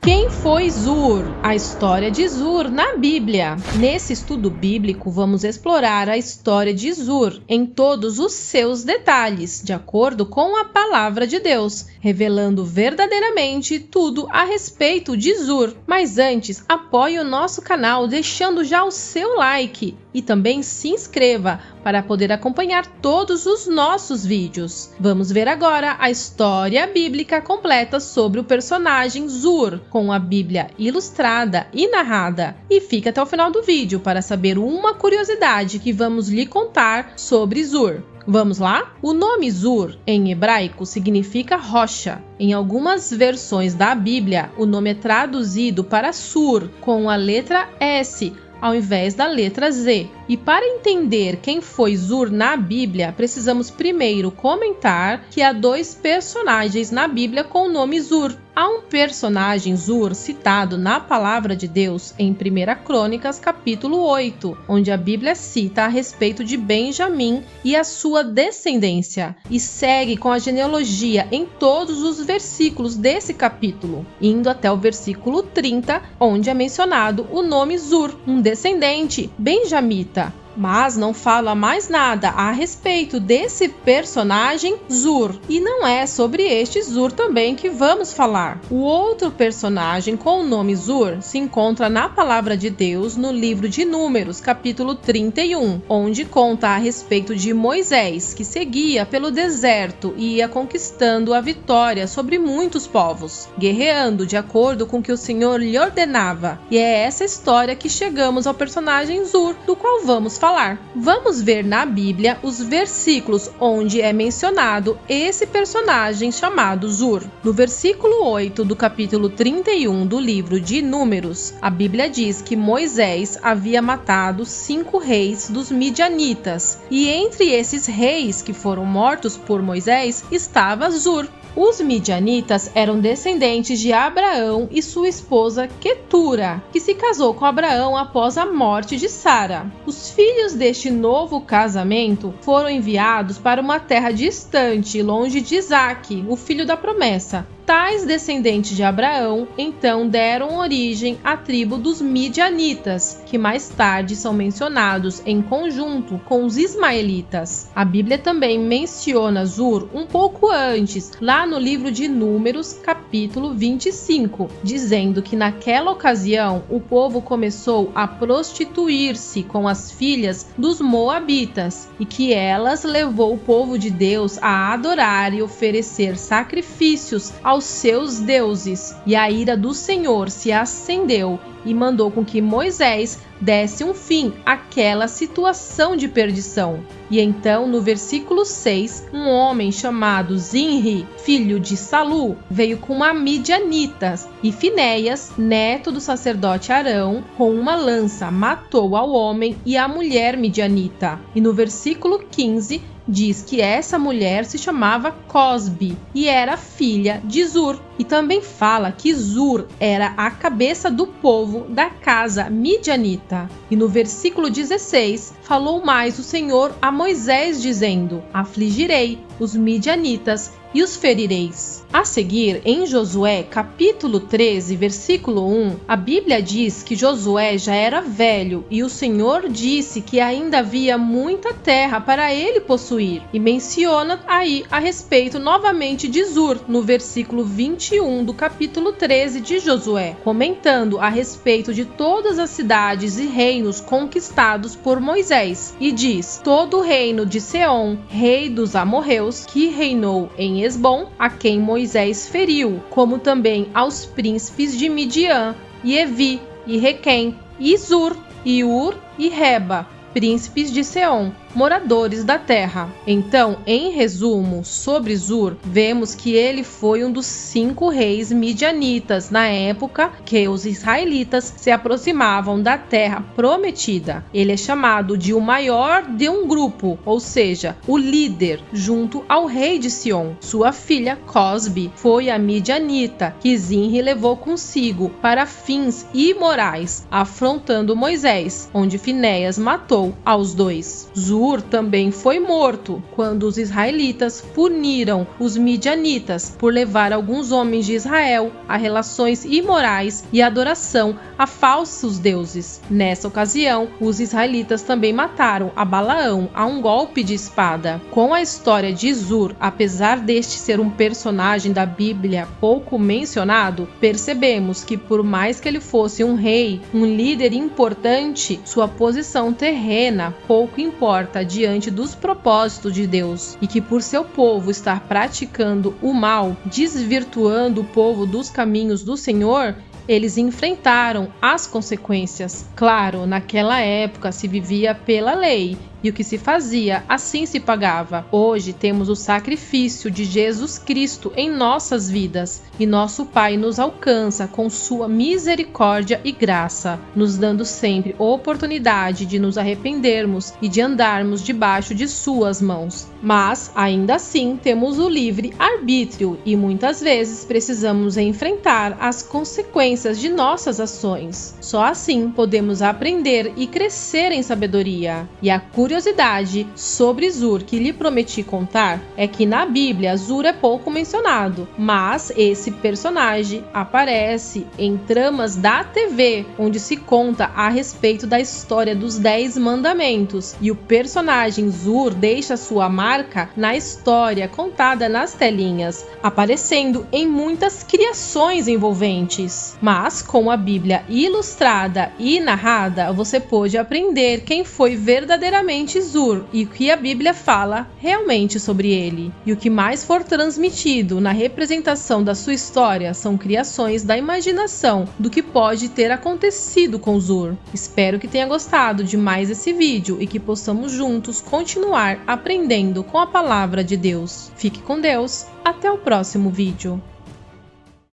Quem foi Zur? A história de Zur na Bíblia. Nesse estudo bíblico, vamos explorar a história de Zur em todos os seus detalhes, de acordo com a palavra de Deus, revelando verdadeiramente tudo a respeito de Zur. Mas antes, apoie o nosso canal deixando já o seu like e também se inscreva para poder acompanhar todos os nossos vídeos. Vamos ver agora a história bíblica completa sobre o personagem Zur, com a Bíblia ilustrada e narrada. E fique até o final do vídeo para saber uma curiosidade que vamos lhe contar sobre Zur. Vamos lá? O nome Zur, em hebraico, significa rocha. Em algumas versões da Bíblia, o nome é traduzido para Sur, com a letra S, ao invés da letra Z. E para entender quem foi Zur na Bíblia, precisamos primeiro comentar que há dois personagens na Bíblia com o nome Zur. Há um personagem Zur citado na Palavra de Deus em 1 Crônicas, capítulo 8, onde a Bíblia cita a respeito de Benjamim e a sua descendência, e segue com a genealogia em todos os versículos desse capítulo, indo até o versículo 30, onde é mencionado o nome Zur, um descendente benjamita. Mas não fala mais nada a respeito desse personagem Zur. E não é sobre este Zur também que vamos falar. O outro personagem com o nome Zur se encontra na Palavra de Deus no livro de Números, capítulo 31, onde conta a respeito de Moisés, que seguia pelo deserto e ia conquistando a vitória sobre muitos povos, guerreando de acordo com o que o Senhor lhe ordenava. E é essa história que chegamos ao personagem Zur, do qual vamos falar. Vamos ver na Bíblia os versículos onde é mencionado esse personagem chamado Zur. No versículo 8 do capítulo 31 do livro de Números, a Bíblia diz que Moisés havia matado 5 reis dos midianitas, e entre esses reis que foram mortos por Moisés estava Zur. Os midianitas eram descendentes de Abraão e sua esposa Quetura, que se casou com Abraão após a morte de Sara. Os filhos deste novo casamento foram enviados para uma terra distante, longe de Isaque, o filho da promessa. Tais descendentes de Abraão, então, deram origem à tribo dos midianitas, que mais tarde são mencionados em conjunto com os ismaelitas. A Bíblia também menciona Zur um pouco antes, lá no livro de Números, capítulo 25, dizendo que naquela ocasião o povo começou a prostituir-se com as filhas dos moabitas, e que elas levou o povo de Deus a adorar e oferecer sacrifícios aos seus deuses, e a ira do Senhor se acendeu e mandou com que Moisés desse um fim àquela situação de perdição. E então, no versículo 6, um homem chamado Zinri, filho de Salu, veio com uma midianita, e Finéias, neto do sacerdote Arão, com uma lança matou ao homem e a mulher midianita. E no versículo 15, diz que essa mulher se chamava Cosbi e era filha de Zur. E também fala que Zur era a cabeça do povo da casa midianita. E no versículo 16, falou mais o Senhor a Moisés, dizendo: afligirei os midianitas e os ferireis. A seguir, em Josué, capítulo 13, versículo 1, a Bíblia diz que Josué já era velho e o Senhor disse que ainda havia muita terra para ele possuir. E menciona aí a respeito novamente de Zur, no versículo 21 do capítulo 13 de Josué, comentando a respeito de todas as cidades e reinos conquistados por Moisés. E diz: todo o reino de Seom, rei dos amorreus, que reinou em Esbom, a quem Moisés feriu, como também aos príncipes de Midian, e Evi, e Requém, e Zur, e Ur, e Reba, príncipes de Seom, moradores da terra. Então, em resumo, sobre Zur, vemos que ele foi um dos 5 reis midianitas na época que os israelitas se aproximavam da terra prometida. Ele é chamado de o maior de um grupo, ou seja, o líder, junto ao rei de Sion. Sua filha Cosbi foi a midianita que Zinri levou consigo para fins imorais, afrontando Moisés, onde Finéias matou aos dois. Zur Zur também foi morto quando os israelitas puniram os midianitas por levar alguns homens de Israel a relações imorais e adoração a falsos deuses. Nessa ocasião, os israelitas também mataram a Balaão a um golpe de espada. Com a história de Zur, apesar deste ser um personagem da Bíblia pouco mencionado, percebemos que por mais que ele fosse um rei, um líder importante, sua posição terrena pouco importa diante dos propósitos de Deus, e que por seu povo estar praticando o mal, desvirtuando o povo dos caminhos do Senhor, eles enfrentaram as consequências. Claro, naquela época se vivia pela lei, e o que se fazia, assim se pagava. Hoje temos o sacrifício de Jesus Cristo em nossas vidas, e nosso Pai nos alcança com sua misericórdia e graça, nos dando sempre oportunidade de nos arrependermos e de andarmos debaixo de suas mãos. Mas, ainda assim, temos o livre arbítrio e muitas vezes precisamos enfrentar as consequências de nossas ações. Só assim podemos aprender e crescer em sabedoria. E a curiosidade sobre Zur que lhe prometi contar é que na Bíblia Zur é pouco mencionado, mas esse personagem aparece em tramas da TV, onde se conta a respeito da história dos 10 mandamentos, e o personagem Zur deixa sua marca na história contada nas telinhas, aparecendo em muitas criações envolventes. Mas com a Bíblia ilustrada e narrada, você pôde aprender quem foi verdadeiramente Zur e o que a Bíblia fala realmente sobre ele. E o que mais for transmitido na representação da sua história são criações da imaginação do que pode ter acontecido com Zur. Espero que tenha gostado de mais esse vídeo e que possamos juntos continuar aprendendo com a palavra de Deus. Fique com Deus, até o próximo vídeo.